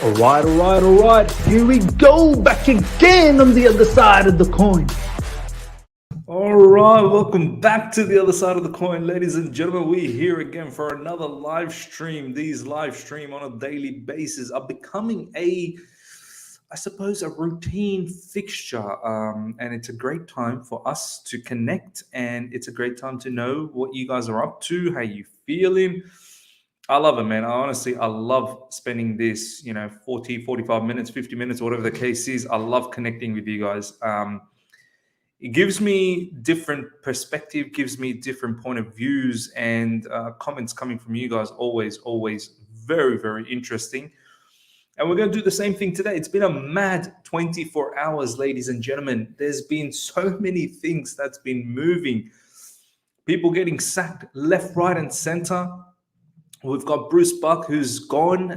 All right. Here we go, back again on the other side of the coin. All right, welcome back to the other side of the coin, ladies and gentlemen. We're here again for another live stream. These live stream on a daily basis are becoming I suppose, a routine fixture, and it's a great time for us to connect, and it's a great time to know what you guys are up to, how you feeling. I love it, man. I love spending this, 40, 45 minutes, 50 minutes, whatever the case is. I love connecting with you guys. It gives me different perspective, gives me different point of views, and comments coming from you guys. Always very, very interesting. And we're going to do the same thing today. It's been a mad 24 hours, ladies and gentlemen. There's been so many things that's been moving. People getting sacked left, right, and center. We've got Bruce Buck, who's gone.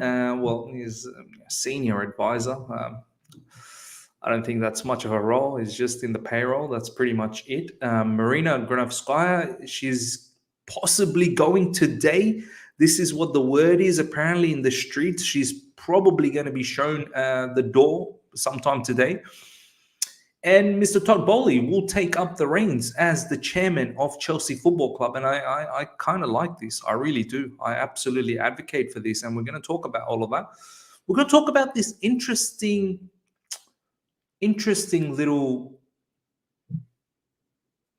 He's a senior advisor. I don't think that's much of a role. It's just in the payroll. That's pretty much it. Marina Granovskaia, she's possibly going today. This is what the word is apparently in the streets. She's probably going to be shown the door sometime today. And Mr. Todd Bowley will take up the reins as the chairman of Chelsea Football Club. And I kind of like this. I really do. I absolutely advocate for this. And we're going to talk about all of that. We're going to talk about this interesting little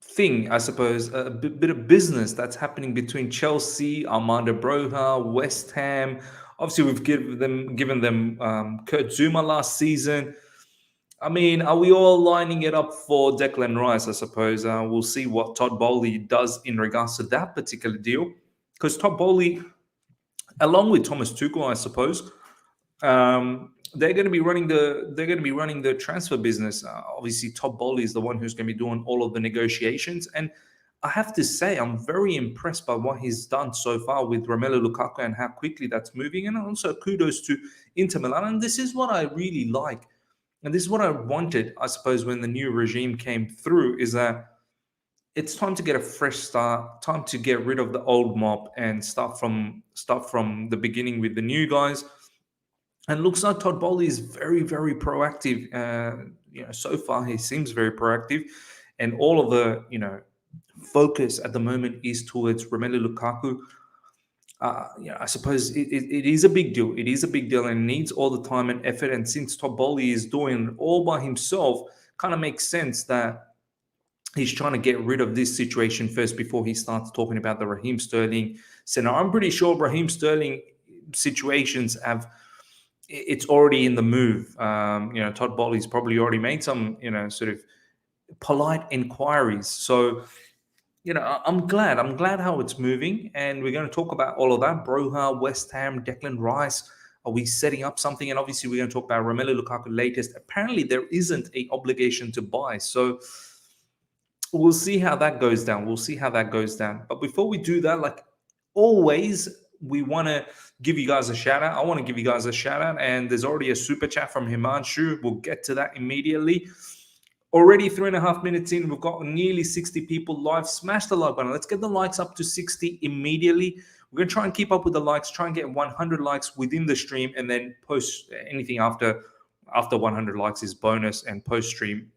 thing, I suppose, a bit of business that's happening between Chelsea, Armando Broja, West Ham. Obviously, we've given them Kurt Zuma last season. I mean, are we all lining it up for Declan Rice, I suppose? We'll see what Todd Bowley does in regards to that particular deal. Because Todd Bowley, along with Thomas Tuchel, I suppose, they're going to be running the transfer business. Obviously, Todd Bowley is the one who's going to be doing all of the negotiations. And I have to say, I'm very impressed by what he's done so far with Romelu Lukaku and how quickly that's moving. And also kudos to Inter Milan. And this is what I really like. And this is what I wanted, I suppose, when the new regime came through, is that it's time to get a fresh start, time to get rid of the old mob and start from the beginning with the new guys. And looks like Todd Bowley is very, very proactive. So far he seems very proactive, and all of the focus at the moment is towards Romelu Lukaku. I suppose it is a big deal. It is a big deal and needs all the time and effort. And since Todd Bowley is doing it all by himself, kind of makes sense that he's trying to get rid of this situation first before he starts talking about the Raheem Sterling scenario. I'm pretty sure Raheem Sterling situations it's already in the move. Todd Bowley's probably already made some, sort of polite inquiries. So, I'm glad how it's moving, and we're going to talk about all of that. Broja, West Ham, Declan Rice. Are we setting up something? And obviously, we're going to talk about Romelu Lukaku latest. Apparently, there isn't an obligation to buy. So we'll see how that goes down. But before we do that, like always, we want to give you guys a shout out. I want to give you guys a shout out. And there's already a super chat from Himanshu. We'll get to that immediately. Already 3.5 minutes in, we've got nearly 60 people live. Smash the like button. Let's get the likes up to 60 immediately. We're going to try and keep up with the likes, try and get 100 likes within the stream, and then post anything after 100 likes is bonus, and post stream,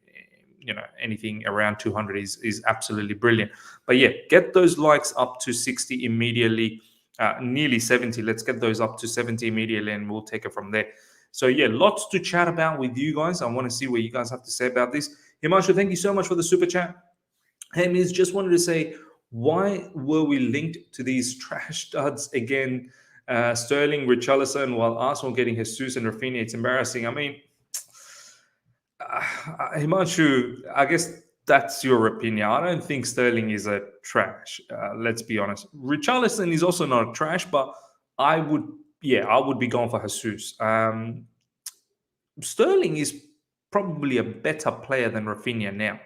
anything around 200 is absolutely brilliant. But yeah, get those likes up to 60 immediately, nearly 70. Let's get those up to 70 immediately, and we'll take it from there. So yeah, lots to chat about with you guys. I want to see what you guys have to say about this. Himanshu, thank you so much for the super chat. Hey, Miz, just wanted to say, why were we linked to these trash studs again? Sterling, Richarlison, while Arsenal getting Jesus and Rafinha. It's embarrassing. I mean, Himanshu, I guess that's your opinion. I don't think Sterling is a trash. Let's be honest. Richarlison is also not a trash, but I would be going for Jesus. Sterling is probably a better player than Rafinha now.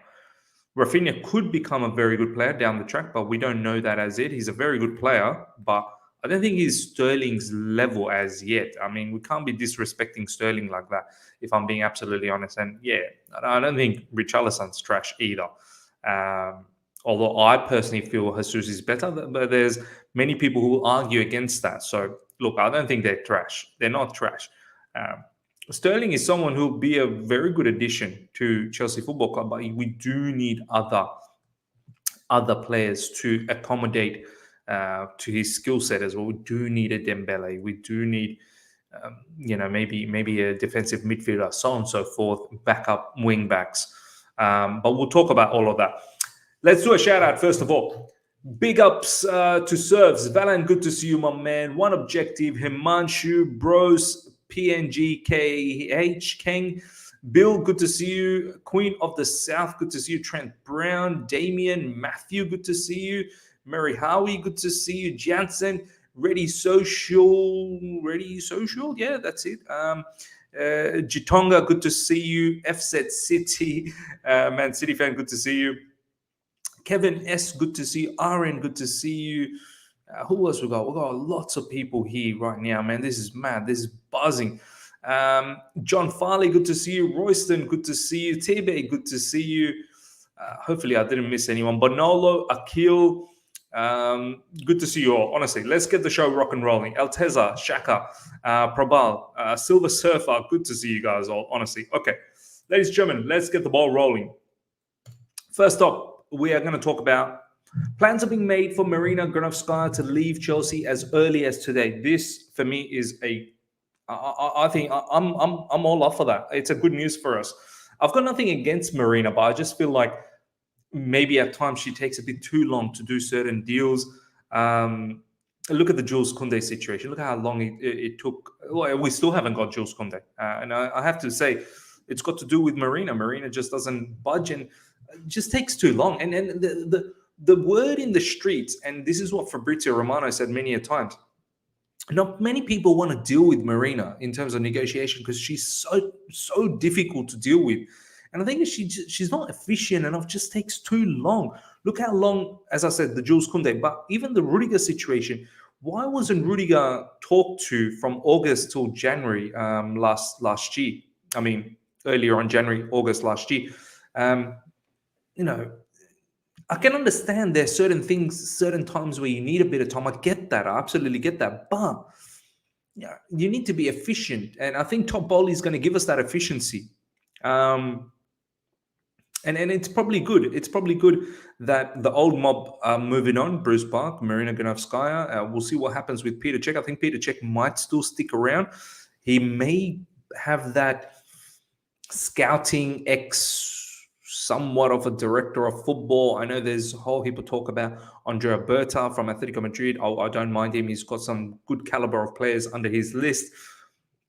Rafinha could become a very good player down the track, but we don't know that as yet. He's a very good player, but I don't think he's Sterling's level as yet. I mean, we can't be disrespecting Sterling like that, if I'm being absolutely honest. And yeah, I don't think Richarlison's trash either. Although I personally feel Jesus is better, but there's many people who will argue against that. So look, I don't think they're trash. They're not trash. Sterling is someone who'll be a very good addition to Chelsea Football Club, but we do need other players to accommodate to his skill set as well. We do need a Dembele. We do need, maybe a defensive midfielder, so on and so forth, backup wing backs. But we'll talk about all of that. Let's do a shout out first of all. Big ups to Serves. Valan, good to see you, my man. One Objective, Himanshu, Bros, PNGKH, King. Bill, good to see you. Queen of the South, good to see you. Trent Brown, Damien, Matthew, good to see you. Mary Howie, good to see you. Jansen, Ready Social, yeah, that's it. Jitonga, good to see you. FZ City, Man City fan, good to see you. Kevin S, good to see you. Aaron, good to see you. Who else we got? We got lots of people here right now, man. This is mad. This is buzzing. John Farley, good to see you. Royston, good to see you. Tebe, good to see you. Hopefully I didn't miss anyone. Bonolo, Akil, good to see you all. Honestly, let's get the show rock and rolling. Alteza, Shaka, Prabal, Silver Surfer, good to see you guys all. Honestly. Okay, ladies and gentlemen, let's get the ball rolling. First up, we are going to talk about plans are being made for Marina Granovskaia to leave Chelsea as early as today. This, for me, is I think I'm all up for that. It's a good news for us. I've got nothing against Marina, but I just feel like maybe at times she takes a bit too long to do certain deals. Look at the Jules Koundé situation. Look at how long it took. Well, we still haven't got Jules Koundé. And I have to say, it's got to do with Marina. Marina just doesn't budge and just takes too long. And the word in the streets, and this is what Fabrizio Romano said many a times, not many people want to deal with Marina in terms of negotiation because she's so difficult to deal with. And I think she's not efficient enough, just takes too long. Look how long, as I said, the Jules Koundé, but even the Rudiger situation, why wasn't Rudiger talked to from August till January last year? I mean, earlier on January, August last year. I can understand there's certain things, certain times where you need a bit of time. I get that. I absolutely get that. But you need to be efficient. And I think Top Bowl is going to give us that efficiency. And it's probably good. It's probably good that the old mob are moving on. Bruce Bark, Marina Granovskaia. We'll see what happens with Peter Cech. I think Peter Cech might still stick around. He may have that scouting somewhat of a director of football. I know there's a whole heap of talk about Andrea Berta from Atletico Madrid. I don't mind him. He's got some good caliber of players under his list.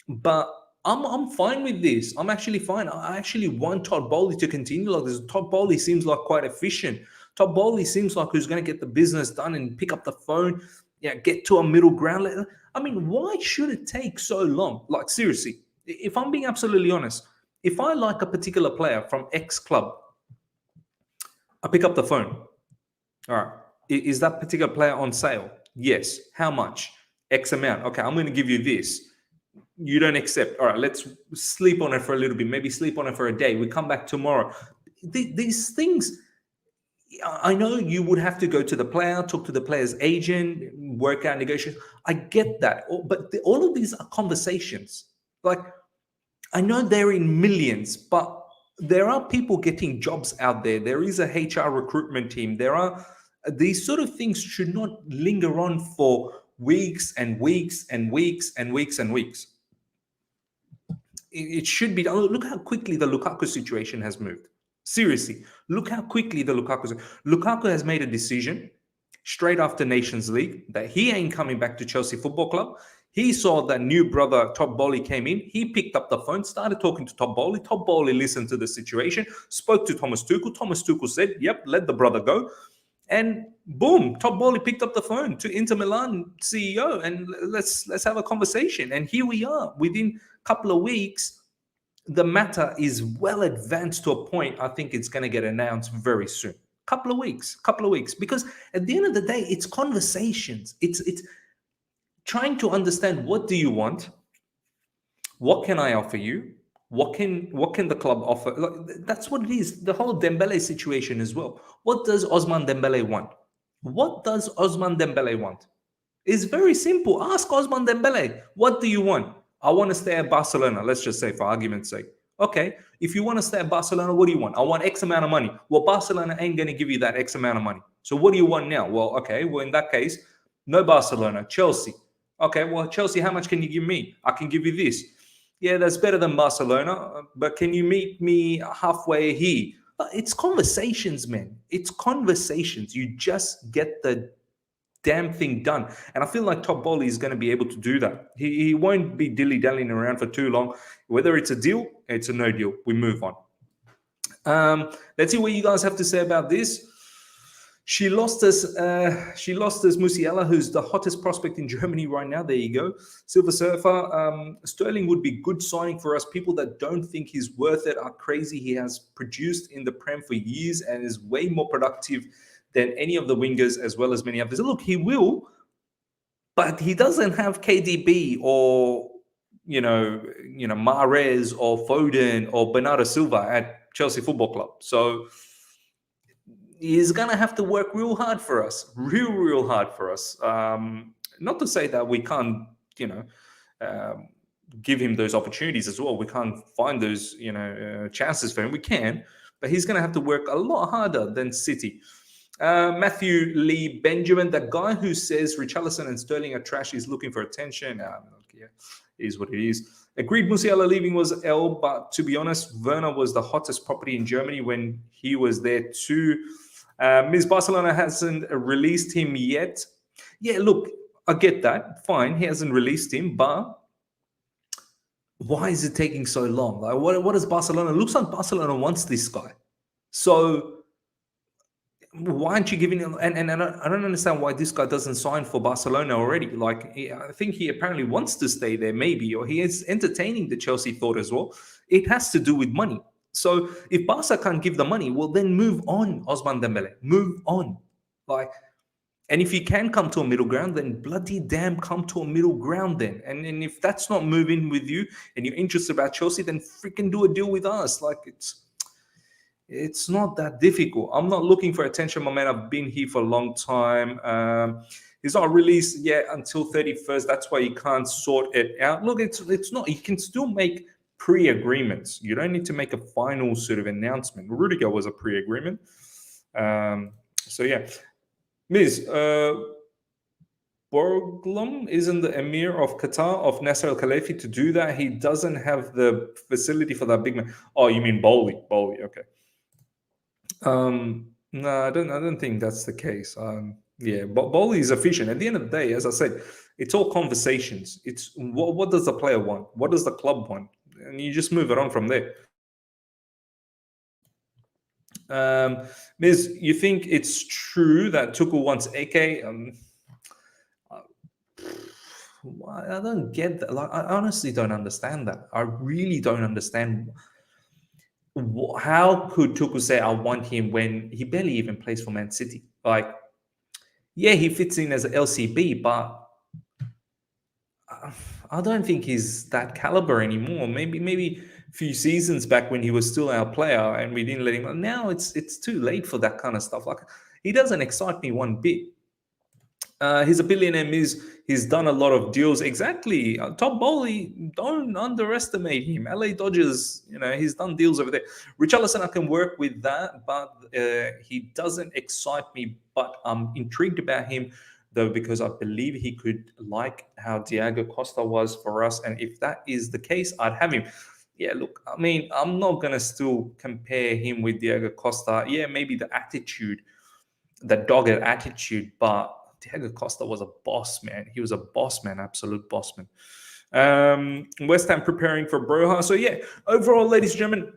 But I'm fine with this. I'm actually fine. I actually want Todd Bowley to continue like this. Todd Bowley seems like quite efficient. Todd Bowley seems like who's going to get the business done and pick up the phone, get to a middle ground. I mean, why should it take so long? Like, seriously, if I'm being absolutely honest, if I like a particular player from X club, I pick up the phone. All right. Is that particular player on sale? Yes. How much? X amount. Okay, I'm going to give you this. You don't accept. All right, let's sleep on it for a little bit. Maybe sleep on it for a day. We come back tomorrow. These things, I know you would have to go to the player, talk to the player's agent, work out negotiations. I get that. But all of these are conversations. Like, I know they're in millions, but there are people getting jobs out there. There is a HR recruitment team. There are these sort of things should not linger on for weeks and weeks and weeks and weeks and weeks. It should be. Look how quickly the Lukaku situation has moved. Seriously, look how quickly the Lukaku has made a decision straight after Nations League that he ain't coming back to Chelsea Football Club. He saw that new brother, Top Bowley, came in. He picked up the phone, started talking to Top Bowley. Top Bowley listened to the situation, spoke to Thomas Tuchel. Thomas Tuchel said, yep, let the brother go. And boom, Top Bowley picked up the phone to Inter Milan CEO and let's have a conversation. And here we are. Within a couple of weeks, the matter is well advanced to a point. I think it's going to get announced very soon. Couple of weeks. Because at the end of the day, it's conversations. It's trying to understand, what do you want? What can I offer you? What can the club offer? Like, that's what it is. The whole Dembele situation as well. What does Ousmane Dembele want? What does Ousmane Dembele want? It's very simple. Ask Ousmane Dembele, what do you want? I want to stay at Barcelona. Let's just say, for argument's sake. Okay, if you want to stay at Barcelona, what do you want? I want X amount of money. Well, Barcelona ain't going to give you that X amount of money. So what do you want now? Well, okay, well, in that case, no Barcelona, Chelsea. Okay, well, Chelsea, how much can you give me? I can give you this. Yeah, that's better than Barcelona, but can you meet me halfway here? It's conversations, man. It's conversations. You just get the damn thing done. And I feel like Top Bolly is going to be able to do that. He won't be dilly-dallying around for too long. Whether it's a deal, it's a no deal. We move on. Let's see what you guys have to say about this. She lost us Musiala, who's the hottest prospect in Germany right now. There you go. Silver Surfer. Sterling would be good signing for us. People that don't think he's worth it are crazy. He has produced in the Prem for years and is way more productive than any of the wingers, as well as many others. Look, he will, but he doesn't have KDB or Mahrez or Foden or Bernardo Silva at Chelsea Football Club. So he's gonna have to work real hard for us, real hard for us. Not to say that we can't, give him those opportunities as well. We can't find those, chances for him. We can, but he's gonna have to work a lot harder than City. Matthew Lee Benjamin, the guy who says Richarlison and Sterling are trash, is looking for attention. Yeah, it is what it is. Agreed, Musiala leaving was L, but to be honest, Werner was the hottest property in Germany when he was there too. Ms. Barcelona hasn't released him yet. Yeah, look, I get that. Fine, he hasn't released him, but why is it taking so long? Like, what does Barcelona? It looks like Barcelona wants this guy. So why aren't you giving him? And I don't understand why this guy doesn't sign for Barcelona already. Like, I think he apparently wants to stay there, maybe, or he is entertaining the Chelsea thought as well. It has to do with money. So if Barca can't give the money, well, then move on, Ousmane Dembele. Move on. And if you can come to a middle ground, then bloody damn come to a middle ground then. And if that's not moving with you and you're interested about Chelsea, then freaking do a deal with us. Like, it's not that difficult. I'm not looking for attention, my man. I've been here for a long time. He's not released yet until 31st. That's why you can't sort it out. Look, it's not. You can still make pre-agreements. You don't need to make a final sort of announcement. Rudiger was a pre-agreement. So yeah. Ms. Borglum isn't the emir of Qatar, of Nasser Al-Khelafi, to do that. He doesn't have the facility for that big man. Oh, you mean Bowley? Okay. No, I don't think that's the case. Yeah, but Bowley is efficient. At the end of the day, as I said, it's all conversations. It's what does the player want? What does the club want? And you just move it on from there. Miz, you think it's true that Tuchel wants AK? I don't get that. Like, I honestly don't understand that. I really don't understand. How could Tuchel say I want him when he barely even plays for Man City? Like, yeah, he fits in as an LCB, but I don't think he's that caliber anymore. Maybe a few seasons back when he was still our player and we didn't let him. Now it's too late for that kind of stuff. Like, he doesn't excite me one bit. He's a billionaire, he's done a lot of deals. Exactly. Top Bowley, don't underestimate him. LA Dodgers, he's done deals over there. Richarlison, I can work with that, but he doesn't excite me. But I'm intrigued about him, though, because I believe he could like how Diego Costa was for us. And if that is the case, I'd have him. Yeah, look, I mean, I'm not going to still compare him with Diego Costa. Yeah, maybe the attitude, the dogged attitude, but Diego Costa was a boss, man. He was a boss, man, absolute boss, man. West Ham preparing for Broja. So yeah, overall, ladies and gentlemen,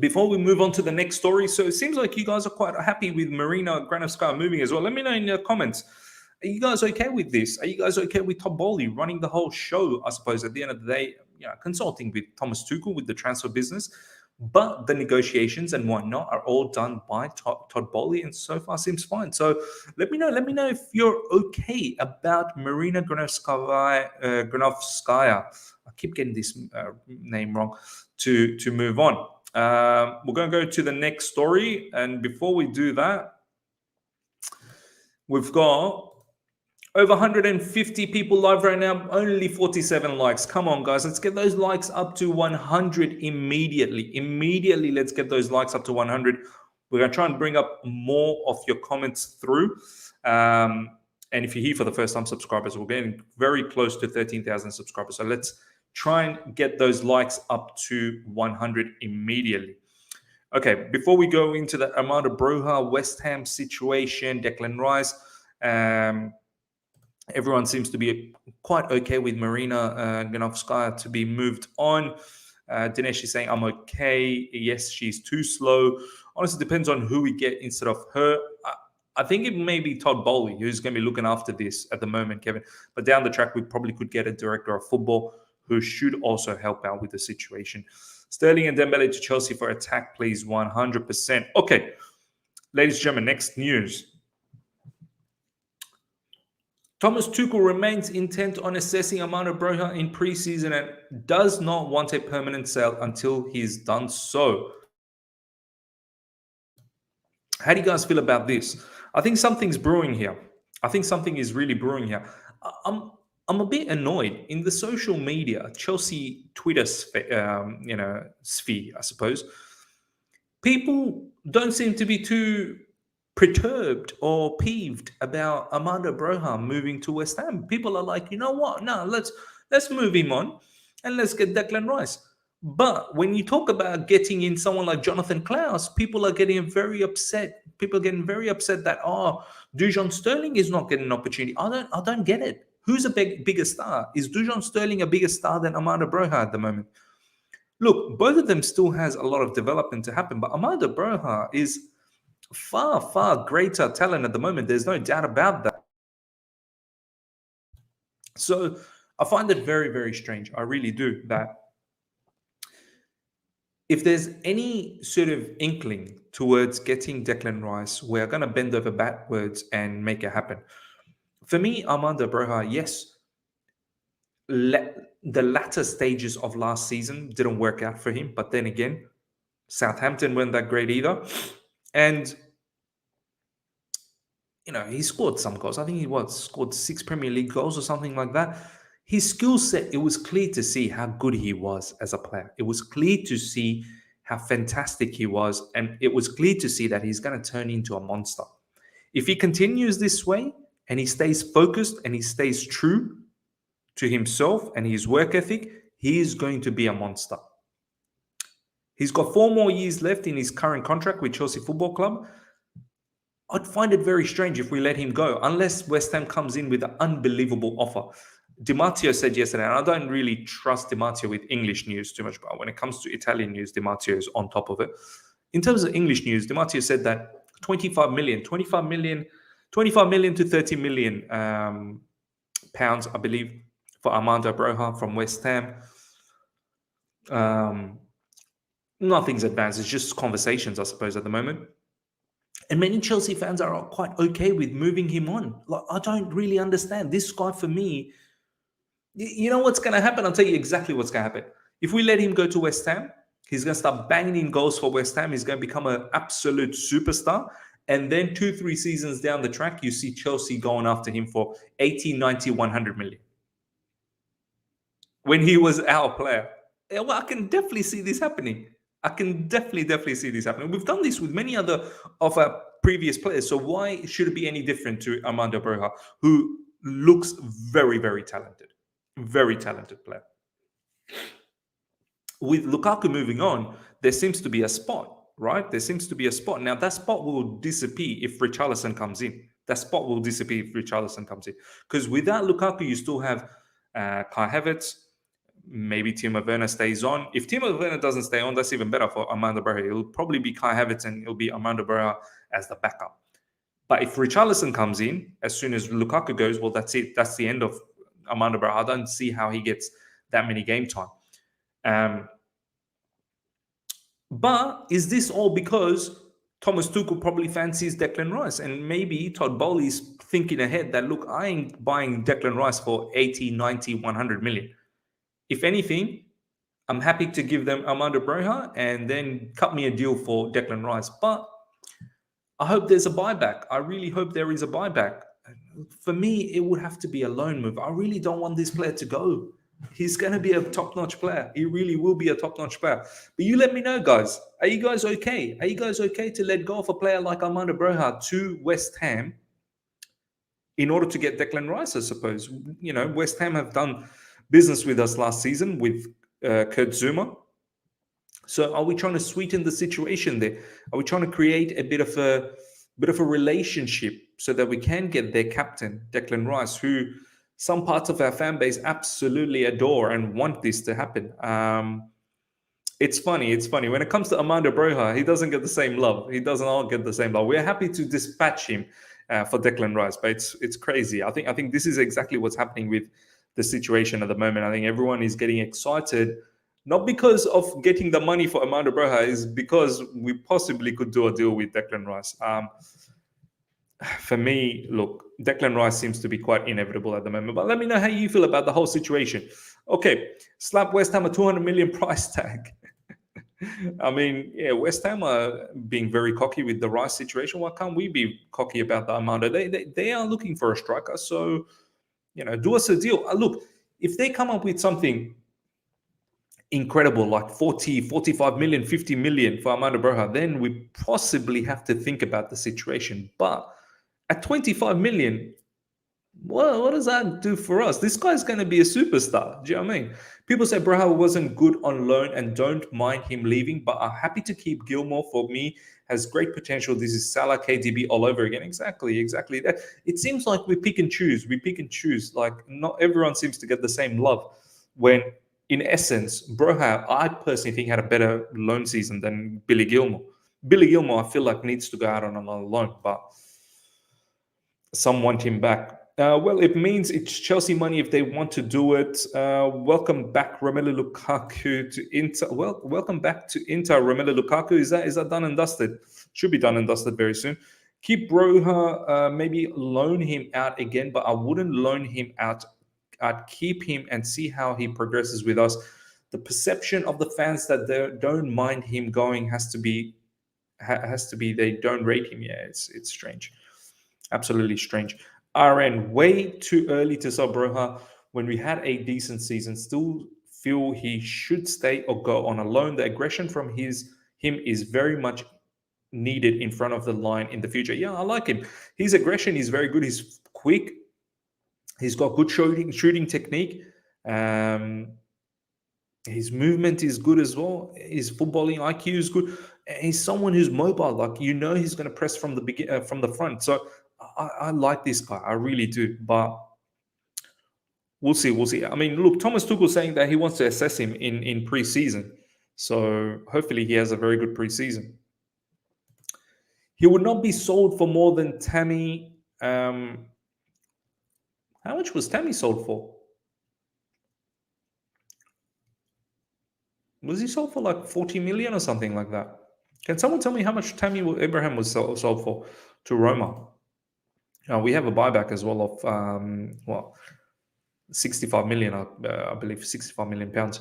before we move on to the next story, so it seems like you guys are quite happy with Marina Granovskaia moving as well. Let me know in the comments. Are you guys okay with this? Are you guys okay with Top Bowley running the whole show? I suppose at the end of the day, consulting with Thomas Tuchel with the transfer business. But the negotiations and whatnot are all done by Todd Bowley, and so far seems fine. So let me know if you're okay about Marina Granovskaia. I keep getting this name wrong. To move on, we're going to go to the next story, and before we do that, we've got Over 150 people live right now, only 47 likes. Come on, guys. Let's get those likes up to 100 immediately. Immediately, let's get those likes up to 100. We're going to try and bring up more of your comments through. And if you're here for the first time, subscribers, we're getting very close to 13,000 subscribers. So let's try and get those likes up to 100 immediately. Okay, before we go into the Armando Broja West Ham situation, Declan Rice, everyone seems to be quite okay with Marina Granovskaia to be moved on. Dinesh is saying, I'm okay. Yes, she's too slow. Honestly, depends on who we get instead of her. I think it may be Todd Bowley who's going to be looking after this at the moment, Kevin. But down the track, we probably could get a director of football who should also help out with the situation. Sterling and Dembele to Chelsea for attack, please, 100%. Okay, ladies and gentlemen, next news. Thomas Tuchel remains intent on assessing Armando Broja in preseason and does not want a permanent sale until he's done so. How do you guys feel about this? I think something's brewing here. I think something is really brewing here. I'm a bit annoyed in the social media, Chelsea Twitter sphere, I suppose. People don't seem to be too perturbed or peeved about Armando Broja moving to West Ham. People are like, you know what? No, let's move him on and let's get Declan Rice. But when you talk about getting in someone like Jonathan Klaus, people are getting very upset. People are getting very upset that Dujon Sterling is not getting an opportunity. I don't get it. Who's a bigger star? Is Dujon Sterling a bigger star than Armando Broja at the moment? Look, both of them still has a lot of development to happen, but Armando Broja is far, far greater talent at the moment. There's no doubt about that. So I find it very, very strange. I really do. That if there's any sort of inkling towards getting Declan Rice, we're going to bend over backwards and make it happen. For me, Armando Broja, yes, the latter stages of last season didn't work out for him. But then again, Southampton weren't that great either. And, he scored some goals. I think he scored 6 Premier League goals or something like that. His skill set, it was clear to see how good he was as a player. It was clear to see how fantastic he was. And it was clear to see that he's going to turn into a monster. If he continues this way and he stays focused and he stays true to himself and his work ethic, he is going to be a monster. He's got 4 more years left in his current contract with Chelsea Football Club. I'd find it very strange if we let him go, unless West Ham comes in with an unbelievable offer. Di Matteo said yesterday, and I don't really trust Di Matteo with English news too much, but when it comes to Italian news, Di Matteo is on top of it. In terms of English news, Di Matteo said that 25 million to 30 million pounds, I believe, for Armando Broja from West Ham. Nothing's advanced. It's just conversations, I suppose, at the moment. And many Chelsea fans are quite okay with moving him on. Like, I don't really understand. This guy, for me, you know what's going to happen? I'll tell you exactly what's going to happen. If we let him go to West Ham, he's going to start banging in goals for West Ham. He's going to become an absolute superstar. And then 2-3 seasons down the track, you see Chelsea going after him for 80, 90, 100 million. When he was our player. Well, I can definitely see this happening. I can definitely see this happening. We've done this with many other of our previous players. So why should it be any different to Armando Broja, who looks very, very talented? Very talented player. With Lukaku moving on, there seems to be a spot, right? There seems to be a spot. Now, that spot will disappear if Richarlison comes in. That spot will disappear if Richarlison comes in. Because without Lukaku, you still have Kai Havertz. Maybe Timo Werner stays on. If Timo Werner doesn't stay on, that's even better for Armando Broja. It'll probably be Kai Havertz and it'll be Armando Broja as the backup. But if Richarlison comes in, as soon as Lukaku goes, well, that's it. That's the end of Armando Broja. I don't see how he gets that many game time. But is this all because Thomas Tuchel probably fancies Declan Rice? And maybe Todd Bowley's thinking ahead that, look, I ain't buying Declan Rice for 80, 90, 100 million. If anything, I'm happy to give them Armando Broja and then cut me a deal for Declan Rice. But I hope there's a buyback. I really hope there is a buyback. For me, it would have to be a loan move. I really don't want this player to go. He's going to be a top-notch player. He really will be a top-notch player. But you let me know, guys. Are you guys okay? Are you guys okay to let go of a player like Armando Broja to West Ham in order to get Declan Rice, I suppose? You know, West Ham have done business with us last season with Kurt Zuma. So are we trying to sweeten the situation there? Are we trying to create a bit of a relationship so that we can get their captain, Declan Rice, who some parts of our fan base absolutely adore and want this to happen? It's funny. It's funny. When it comes to Armando Broja, he doesn't get the same love. He doesn't all get the same love. We're happy to dispatch him for Declan Rice, but it's crazy. I think this is exactly what's happening with the situation at the moment. I think everyone is getting excited, not because of getting the money for Armando Broja, is because we possibly could do a deal with Declan Rice. For me, look, Declan Rice seems to be quite inevitable at the moment. But let me know how you feel about the whole situation. Okay, slap West Ham a 200 million price tag. I mean, yeah, West Ham are being very cocky with the Rice situation. Why can't we be cocky about the Armando? They are looking for a striker. So, you know, do us a deal. Look, if they come up with something incredible like 40, 45 million, 50 million for Armando Broja, then we possibly have to think about the situation. But at 25 million, well, what does that do for us? This guy's going to be a superstar. Do you know what I mean? People say Broja wasn't good on loan and don't mind him leaving, but are happy to keep Gilmore. For me, has great potential. This is Salah KDB all over again. Exactly that. It seems like we pick and choose. Like not everyone seems to get the same love. When in essence, Broja, I personally think had a better loan season than Billy Gilmore. Billy Gilmore, I feel like needs to go out on another loan, but some want him back. Well, it means it's Chelsea money if they want to do it. Welcome back, Romelu Lukaku to Inter. Well, welcome back to Inter, Romelu Lukaku. Is that done and dusted? Should be done and dusted very soon. Keep Broja, maybe loan him out again, but I wouldn't loan him out. I'd keep him and see how he progresses with us. The perception of the fans that they don't mind him going has to be they don't rate him. Yeah, it's strange. Absolutely strange. RN, way too early to sell Broja when we had a decent season. Still feel he should stay or go on a loan. The aggression from him is very much needed in front of the line in the future. Yeah, I like him. His aggression is very good. He's quick. He's got good shooting technique. His movement is good as well. His footballing IQ is good. He's someone who's mobile. Like he's going to press from the front. So I like this guy. I really do. But we'll see. I mean, look, Thomas Tuchel saying that he wants to assess him in pre-season. So hopefully he has a very good pre-season. He would not be sold for more than Tammy. How much was Tammy sold for? Was he sold for like 40 million or something like that? Can someone tell me how much Tammy Abraham was sold for to Roma? We have a buyback as well of 65 million, I believe 65 million pounds.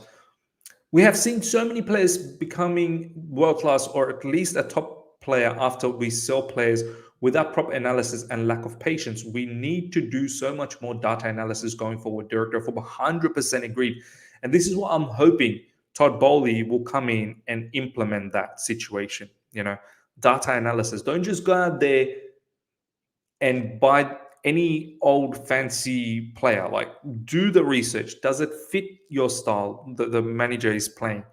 We have seen so many players becoming world class or at least a top player after we sell players without proper analysis and lack of patience. We need to do so much more data analysis going forward. Director of Football 100% agreed. And this is what I'm hoping Todd Bowley will come in and implement that situation. Data analysis. Don't just go out there and buy any old fancy player. Like, do the research. Does it fit your style that the manager is playing?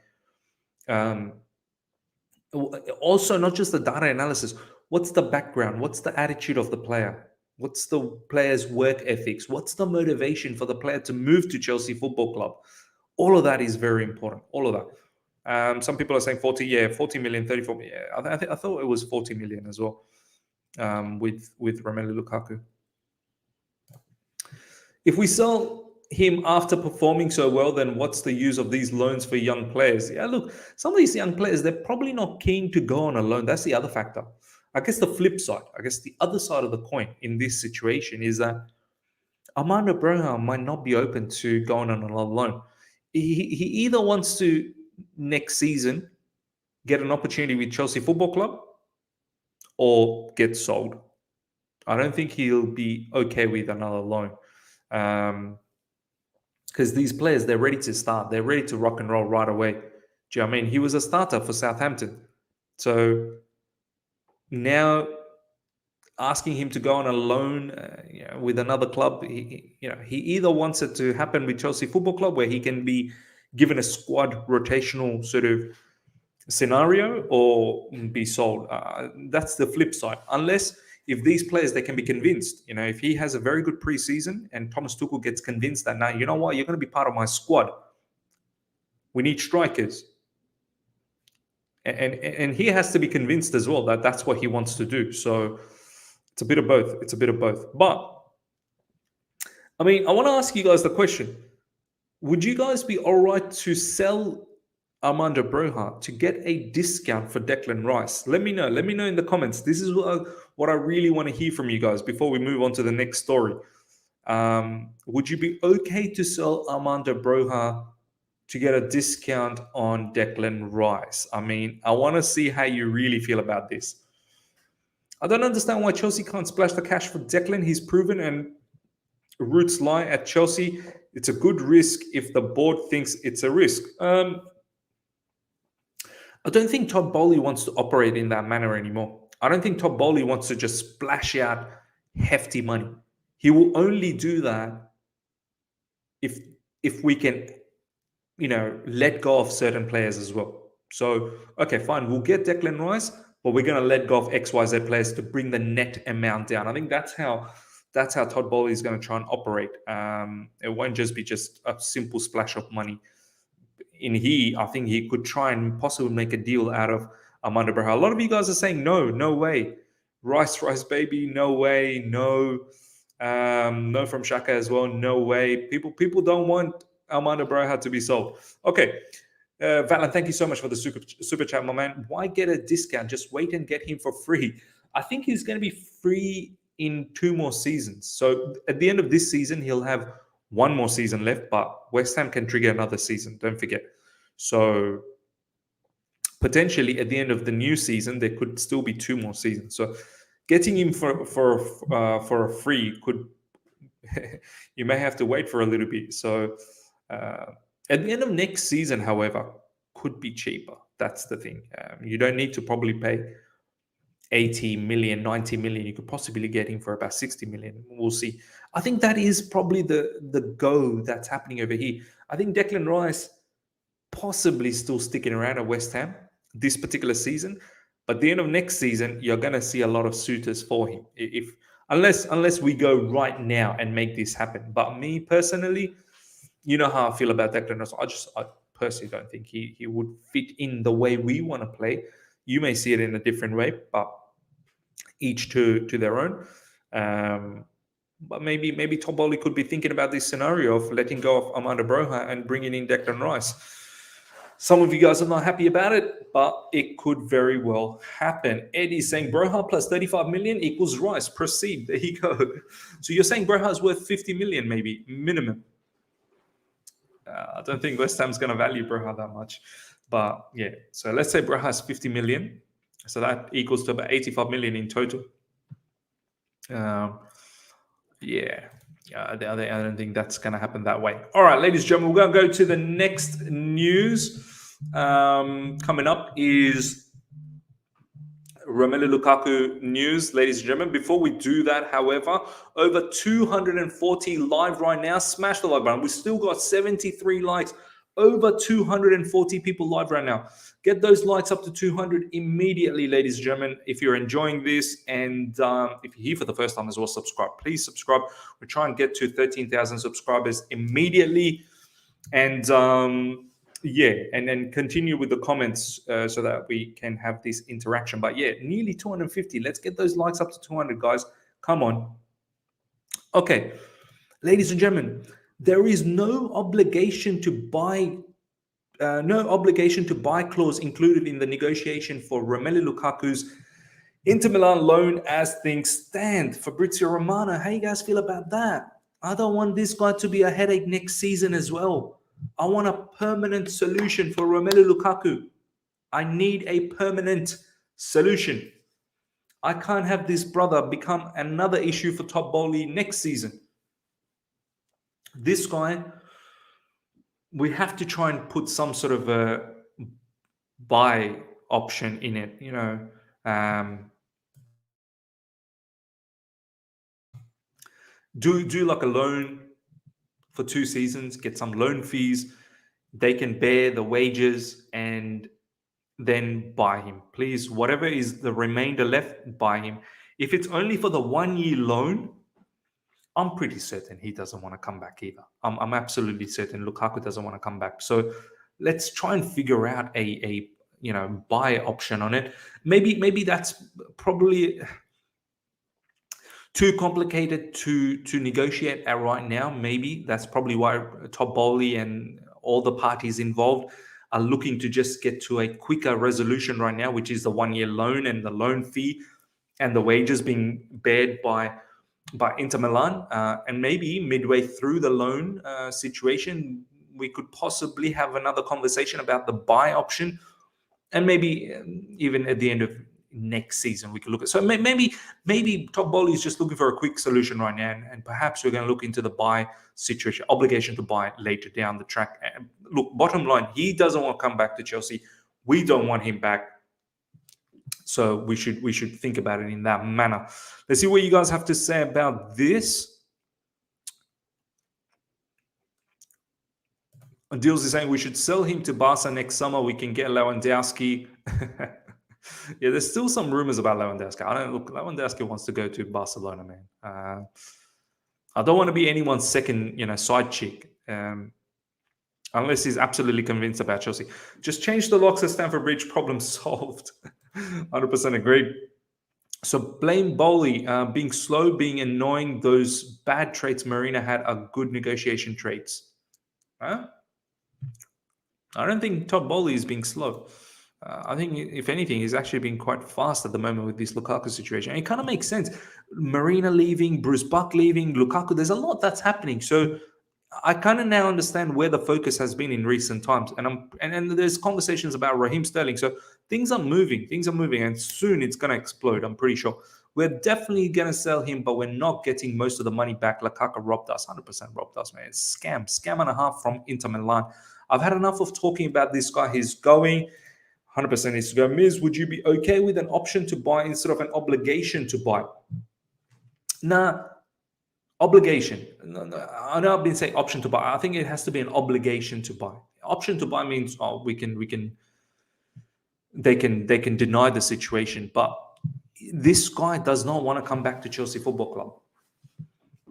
Also, not just the data analysis. What's the background? What's the attitude of the player? What's the player's work ethics? What's the motivation for the player to move to Chelsea Football Club? All of that is very important. All of that. Some people are saying 40 million, 34 million. Yeah, I thought it was 40 million as well with Romelu Lukaku. If we sell him after performing so well, then what's the use of these loans for young players? Yeah, look, some of these young players, they're probably not keen to go on a loan. That's the other factor. I guess the flip side, the other side of the coin in this situation is that Armando Broja might not be open to going on a loan. He either wants to next season get an opportunity with Chelsea Football Club or get sold. I don't think he'll be okay with another loan. Because these players, they're ready to start. They're ready to rock and roll right away. Do you know what I mean? He was a starter for Southampton. So now asking him to go on a loan with another club, he either wants it to happen with Chelsea Football Club where he can be given a squad rotational sort of scenario or be sold. That's the flip side. Unless if these players, they can be convinced, if he has a very good preseason and Thomas Tuchel gets convinced that now, you know what, you're going to be part of my squad. We need strikers. And he has to be convinced as well that that's what he wants to do. So it's a bit of both. It's a bit of both. But I mean, I want to ask you guys the question. Would you guys be all right to sell Armando Broja to get a discount for Declan Rice? Let me know. Let me know in the comments. This is what I really want to hear from you guys before we move on to the next story. Would you be okay to sell Armando Broja to get a discount on Declan Rice? I mean, I want to see how you really feel about this. I don't understand why Chelsea can't splash the cash for Declan. He's proven and roots lie at Chelsea. It's a good risk if the board thinks it's a risk. I don't think Todd Bowley wants to operate in that manner anymore. I don't think Todd Bowley wants to just splash out hefty money. He will only do that if we can, let go of certain players as well. So, okay, fine, we'll get Declan Rice, but we're going to let go of XYZ players to bring the net amount down. I think that's how Todd Bowley is going to try and operate. It won't just be just a simple splash of money. I think he could try and possibly make a deal out of Armando Broja. A lot of you guys are saying no way. Rice baby, no way, no. No from Shaka as well, no way. People don't want Armando Broja to be sold. Okay. Valen, thank you so much for the super chat, my man. Why get a discount? Just wait and get him for free. I think he's going to be free in 2 more seasons. So at the end of this season, he'll have 1 more season left, but West Ham can trigger another season. Don't forget. So potentially at the end of the new season, there could still be 2 more seasons. So getting him for a free could you may have to wait for a little bit. So at the end of next season, however, could be cheaper. That's the thing. You don't need to probably pay 80 million, 90 million. You could possibly get him for about 60 million. We'll see. I think that is probably the go that's happening over here. I think Declan Rice possibly still sticking around at West Ham this particular season. But at the end of next season, you're going to see a lot of suitors for him. Unless we go right now and make this happen. But me personally, you know how I feel about Declan Rice. I personally don't think he would fit in the way we want to play. You may see it in a different way, but each to their own. But maybe Tom Bowley could be thinking about this scenario of letting go of Armando Broja and bringing in Declan Rice. Some of you guys are not happy about it, but it could very well happen. Eddie's saying Broja plus 35 million equals Rice. Proceed. There you go. So you're saying Broja is worth 50 million, maybe minimum. I don't think West Ham's going to value Broja that much. But yeah, so let's say Broja has 50 million. So that equals to about 85 million in total. I don't think that's going to happen that way. All right, ladies and gentlemen, we're going to go to the next news. Coming up is Romelu Lukaku news, ladies and gentlemen. Before we do that, however, over 240 live right now. Smash the like button. We still got 73 likes. Over 240 people live right now. Get those likes up to 200 immediately, ladies and gentlemen. If you're enjoying this and if you're here for the first time as well, subscribe. Please subscribe. We're trying to get to 13,000 subscribers immediately. And and then continue with the comments so that we can have this interaction. But yeah, nearly 250. Let's get those likes up to 200, guys. Come on. Okay, ladies and gentlemen, there is no obligation to buy clause included in the negotiation for Romelu Lukaku's Inter Milan loan as things stand. Fabrizio Romano, how you guys feel about that? I don't want this guy to be a headache next season as well. I want a permanent solution for Romelu Lukaku. I need a permanent solution. I can't have this brother become another issue for Top Bowley next season. This guy, we have to try and put some sort of a buy option in it, do like a loan for 2 seasons, get some loan fees, they can bear the wages, and then buy him. Please, whatever is the remainder left, buy him. If it's only for the 1-year loan, I'm pretty certain he doesn't want to come back either. I'm absolutely certain Lukaku doesn't want to come back. So let's try and figure out a buy option on it. Maybe that's probably too complicated to negotiate at right now. Maybe that's probably why Top Bowley and all the parties involved are looking to just get to a quicker resolution right now, which is the 1-year loan and the loan fee and the wages being bared by Inter Milan. And maybe midway through the loan situation, we could possibly have another conversation about the buy option. And maybe even at the end of next season, we could look at. So maybe Top Bowley is just looking for a quick solution right now, and perhaps we're going to look into the buy situation, obligation to buy later down the track. And look, bottom line, he doesn't want to come back to Chelsea. We don't want him back. So we should think about it in that manner. Let's see what you guys have to say about this. Deals is saying we should sell him to Barca next summer. We can get Lewandowski. Yeah, there's still some rumors about Lewandowski. Lewandowski wants to go to Barcelona, man. I don't want to be anyone's second, side chick. Unless he's absolutely convinced about Chelsea. Just change the locks at Stamford Bridge, problem solved. 100% agreed. So blame Bowley being slow, being annoying. Those bad traits Marina had are good negotiation traits. Huh? I don't think Todd Bowley is being slow. I think, if anything, he's actually been quite fast at the moment with this Lukaku situation. And it kind of makes sense. Marina leaving, Bruce Buck leaving, Lukaku. There's a lot that's happening. So I kind of now understand where the focus has been in recent times. And there's conversations about Raheem Sterling. So things are moving, and soon it's going to explode, I'm pretty sure. We're definitely going to sell him, but we're not getting most of the money back. Lukaku robbed us, 100% robbed us, man. It's scam and a half from Inter Milan. I've had enough of talking about this guy. He's going, 100% needs to go. Miz, would you be okay with an option to buy instead of an obligation to buy? Nah, obligation. No, I know I've been saying option to buy. I think it has to be an obligation to buy. Option to buy means they can deny the situation, but this guy does not want to come back to Chelsea Football Club,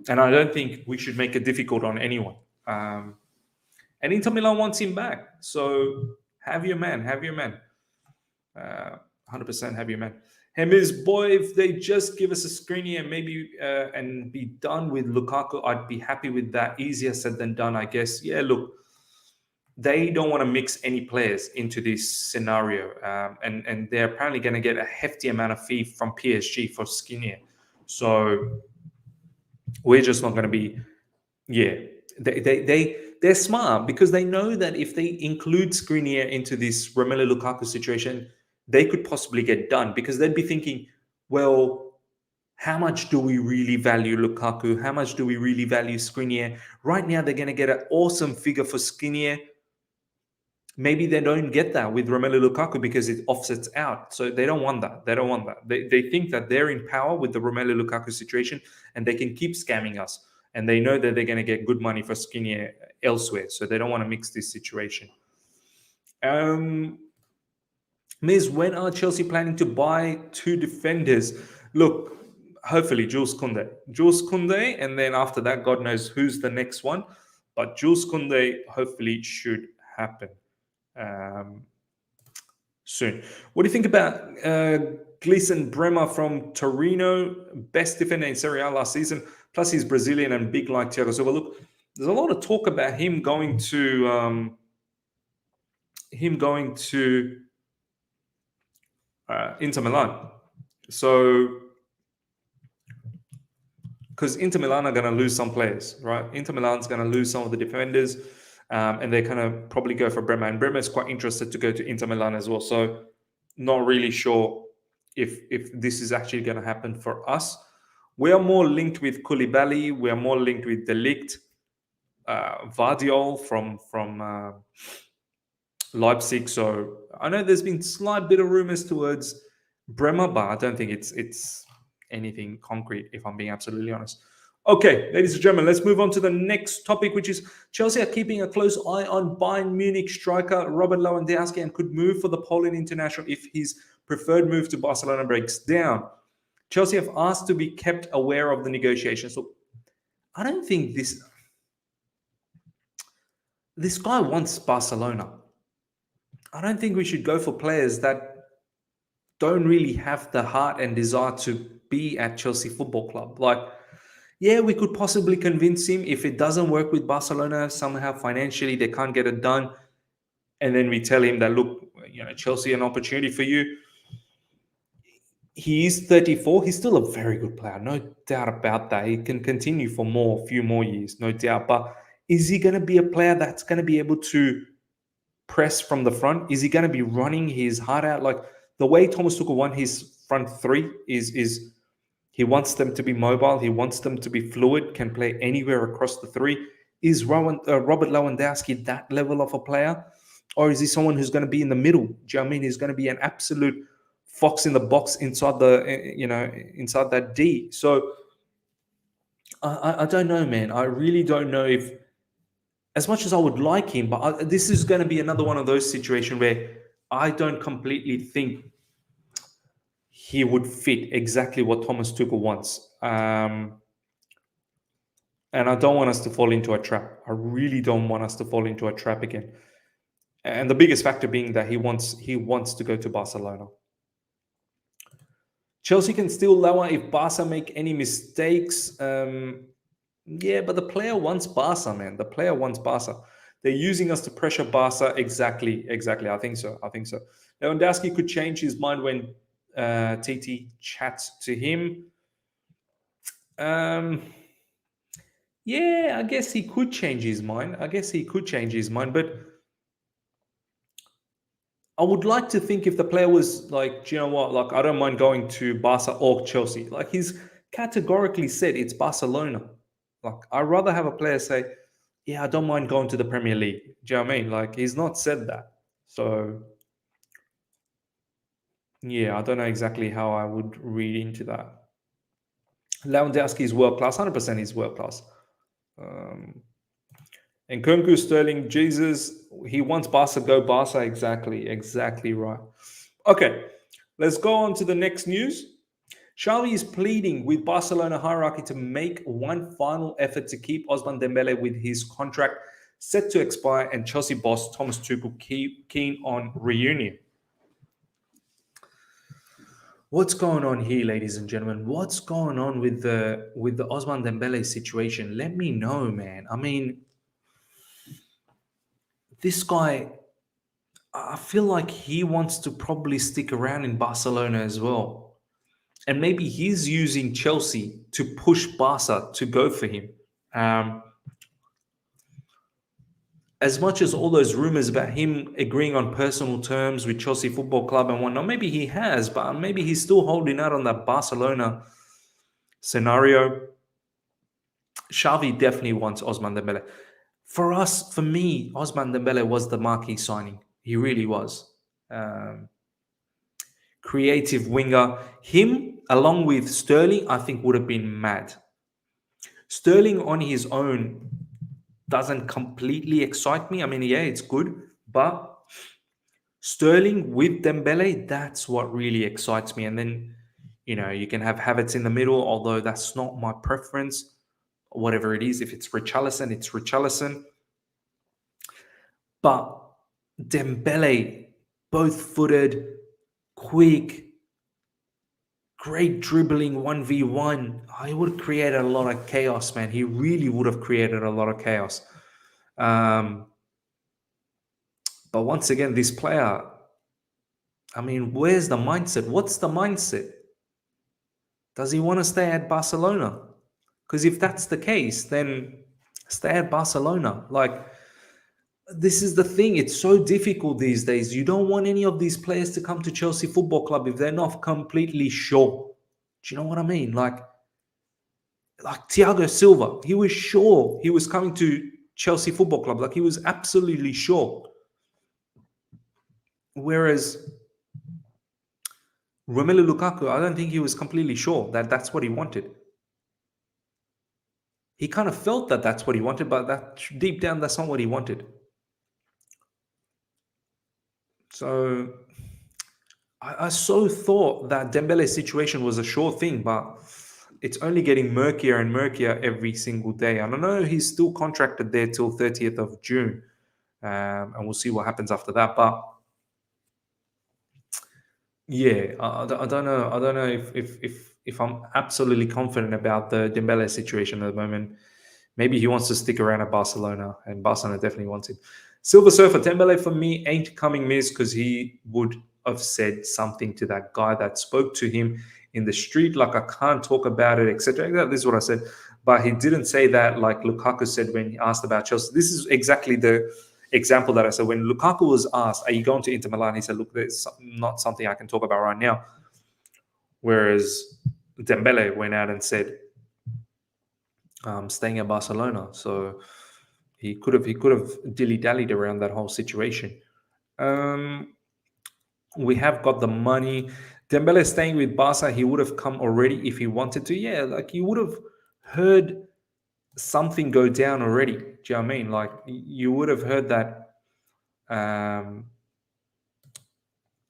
and I don't think we should make it difficult on anyone. And Inter Milan wants him back, so have your man. 100% have your man. Hey, Miz, boy, if they just give us a screening and maybe and be done with Lukaku, I'd be happy with that. Easier said than done, I guess. Yeah, look, they don't want to mix any players into this scenario, and they're apparently going to get a hefty amount of fee from PSG for Skriniar. So we're just not going to be. Yeah, they're smart because they know that if they include Skriniar into this Romelu Lukaku situation, they could possibly get done, because they'd be thinking, well, how much do we really value Lukaku? How much do we really value Skriniar? Right now, they're going to get an awesome figure for Skriniar. Maybe they don't get that with Romelu Lukaku because it offsets out. So they don't want that. They think that they're in power with the Romelu Lukaku situation and they can keep scamming us. And they know that they're going to get good money for Skriniar elsewhere. So they don't want to mix this situation. Miz, when are Chelsea planning to buy 2 defenders? Look, hopefully Jules Koundé, and then after that, God knows who's the next one. But Jules Koundé hopefully should happen soon. What do you think about Gleison Bremer from Torino, best defender in Serie A last season? Plus he's Brazilian and big like Thiago Silva. Look, there's a lot of talk about him going to Inter Milan. So, because Inter Milan are going to lose some players, right? Inter Milan's going to lose some of the defenders, and they're going to probably go for Bremer. And Bremer is quite interested to go to Inter Milan as well. So, not really sure if this is actually going to happen for us. We are more linked with Koulibaly. We are more linked with De Ligt, Vardiol from Leipzig. So I know there's been slight bit of rumors towards Bremer, but I don't think it's anything concrete, if I'm being absolutely honest. Okay, ladies and gentlemen, let's move on to the next topic, which is Chelsea are keeping a close eye on Bayern Munich striker Robert Lewandowski and could move for the Poland international if his preferred move to Barcelona breaks down. Chelsea have asked to be kept aware of the negotiations. So I don't think this guy wants Barcelona. I don't think we should go for players that don't really have the heart and desire to be at Chelsea Football Club. Like, yeah, we could possibly convince him if it doesn't work with Barcelona somehow financially, they can't get it done. And then we tell him that, look, Chelsea, an opportunity for you. He is 34. He's still a very good player. No doubt about that. He can continue for a few more years, no doubt. But is he going to be a player that's going to be able to press from the front? Is he going to be running his heart out? Like the way Thomas Tuchel won his front three is he wants them to be mobile. He wants them to be fluid, can play anywhere across the three. Is Robert Lewandowski that level of a player? Or is he someone who's going to be in the middle? Do you know what I mean? He's going to be an absolute fox in the box inside inside that D. So I don't know, man. I really don't know if, as much as I would like him, but this is going to be another one of those situations where I don't completely think he would fit exactly what Thomas Tuchel wants. And I don't want us to fall into a trap. I really don't want us to fall into a trap again. And the biggest factor being that he wants to go to Barcelona. Chelsea can still lower if Barca make any mistakes. Yeah, but the player wants Barca, man. The player wants Barca. They're using us to pressure Barca. Exactly. I think so. Lewandowski could change his mind when TT chats to him. Yeah, I guess he could change his mind. But I would like to think if the player was like, do you know what? Like, I don't mind going to Barca or Chelsea. Like, he's categorically said it's Barcelona. Like, I'd rather have a player say, yeah, I don't mind going to the Premier League. Do you know what I mean? Like, he's not said that. So, yeah, I don't know exactly how I would read into that. Lewandowski is world class. 100% he's world class. And Kunku, Sterling, Jesus, he wants Barca, go Barca. Exactly right. Okay, let's go on to the next news. Xavi is pleading with Barcelona hierarchy to make one final effort to keep Ousmane Dembele with his contract set to expire, and Chelsea boss Thomas Tuchel keen on reunion. What's going on here, ladies and gentlemen? What's going on with the Ousmane Dembele situation? Let me know, man. I mean, this guy, I feel like he wants to probably stick around in Barcelona as well. And maybe he's using Chelsea to push Barca to go for him. As much as all those rumors about him agreeing on personal terms with Chelsea Football Club and whatnot, maybe he has, but maybe he's still holding out on that Barcelona scenario. Xavi definitely wants Ousmane Dembele. For me, Ousmane Dembele was the marquee signing. He really was. Creative winger. Him, along with Sterling, I think would have been mad. Sterling on his own doesn't completely excite me. I mean, yeah, it's good. But Sterling with Dembele, that's what really excites me. And then, you can have Havertz in the middle, although that's not my preference. Whatever it is, if it's Richarlison, it's Richarlison. But Dembele, both-footed, quick, great dribbling 1v1. He would have created a lot of chaos, man. He really would have created a lot of chaos. But once again, this player, I mean, where's the mindset? What's the mindset? Does he want to stay at Barcelona? Because if that's the case, then stay at Barcelona. Like, this is the thing. It's so difficult these days. You don't want any of these players to come to Chelsea Football Club if they're not completely sure. Do you know what I mean? Like Thiago Silva, he was sure he was coming to Chelsea Football Club. Like he was absolutely sure. Whereas Romelu Lukaku, I don't think he was completely sure that that's what he wanted. He kind of felt that that's what he wanted, but that deep down, that's not what he wanted. So I so thought that Dembele's situation was a sure thing, but it's only getting murkier and murkier every single day. I don't know, he's still contracted there till 30th of June, and we'll see what happens after that. But yeah, I don't know. I don't know if I'm absolutely confident about the Dembele situation at the moment. Maybe he wants to stick around at Barcelona, and Barcelona definitely wants him. Silver Surfer, Dembele for me ain't coming miss because he would have said something to that guy that spoke to him in the street, like I can't talk about it, etc. This is what I said, but he didn't say that like Lukaku said when he asked about Chelsea. This is exactly the example that I said when Lukaku was asked, "Are you going to Inter Milan?" He said, "Look, there's not something I can talk about right now." Whereas Dembele went out and said, "Staying at Barcelona." So he could have dilly-dallied around that whole situation. We have got the money. Dembele staying with Barca, he would have come already if he wanted to. Yeah, like you would have heard something go down already. Do you know what I mean? Like you would have heard that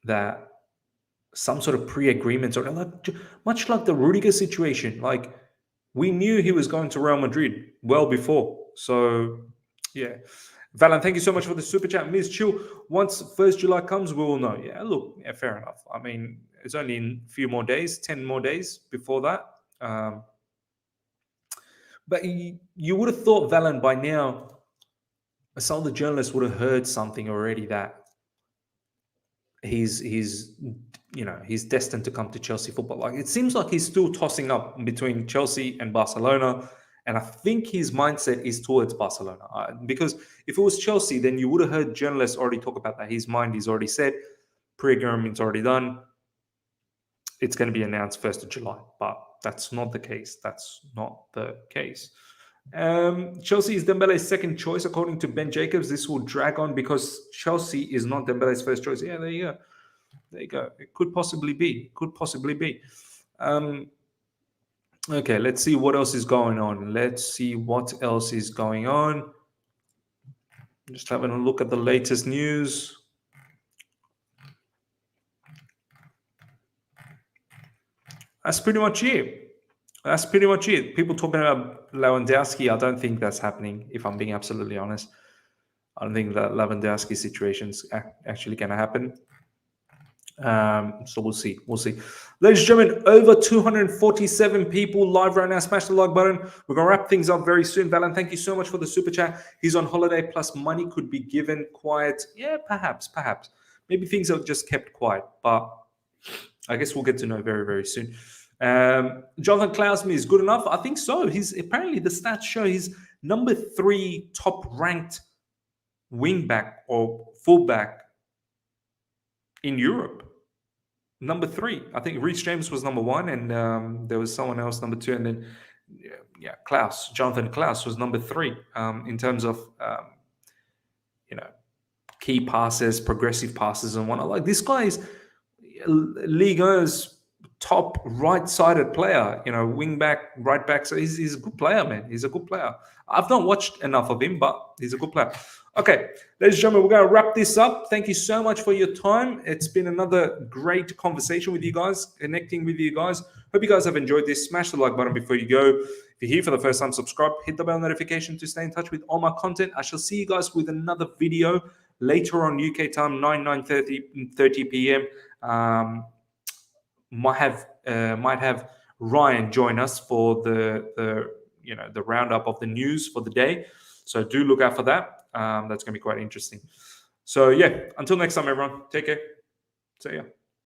that some sort of pre-agreement or like much like the Rudiger situation. Like we knew he was going to Real Madrid well before. So yeah. Valan, thank you so much for the super chat. Ms. Chill, once 1st July comes, we will know. Yeah, look, yeah, fair enough. I mean, it's only in a few more days, 10 more days before that. But you would have thought, Valan, by now, some of the journalists would have heard something already that he's he's destined to come to Chelsea football. Like it seems like he's still tossing up between Chelsea and Barcelona. And I think his mindset is towards Barcelona. Because if it was Chelsea, then you would have heard journalists already talk about that. His mind is already set. Pre-agreement's already done. It's going to be announced 1st of July. But that's not the case. That's not the case. Chelsea is Dembele's second choice, according to Ben Jacobs. This will drag on because Chelsea is not Dembele's first choice. Yeah, there you go. There you go. It could possibly be. Could possibly be. Okay, let's see what else is going on. Let's see what else is going on. Just having a look at the latest news. That's pretty much it. That's pretty much it. People talking about Lewandowski, I don't think that's happening, if I'm being absolutely honest. I don't think that Lewandowski situation is actually going to happen. So we'll see. We'll see. Ladies and gentlemen, over 247 people live right now. Smash the like button. We're going to wrap things up very soon. Valan, thank you so much for the super chat. He's on holiday, plus money could be given quiet. Yeah, perhaps. Maybe things are just kept quiet, but I guess we'll get to know very, very soon. Jonathan Klausman is good enough. I think so. He's apparently the stats show he's number 3 top ranked wingback or fullback in Europe. Number 3. I think Reece James was number 1, and there was someone else number 2, and then Jonathan Klaus was number 3 in terms of key passes, progressive passes, and whatnot. Like this guy is Ligue 1's top right-sided player, wing back, right back. So he's a good player, man. He's a good player. I've not watched enough of him, but he's a good player. Okay, ladies and gentlemen, we're going to wrap this up. Thank you so much for your time. It's been another great conversation with you guys, connecting with you guys. Hope you guys have enjoyed this. Smash the like button before you go. If you're here for the first time, subscribe, hit the bell notification to stay in touch with all my content. I shall see you guys with another video later on UK time, 9:30 p.m. Might have Ryan join us for the roundup of the news for the day. So do look out for that. That's going to be quite interesting. So yeah, until next time, everyone. Take care. See ya.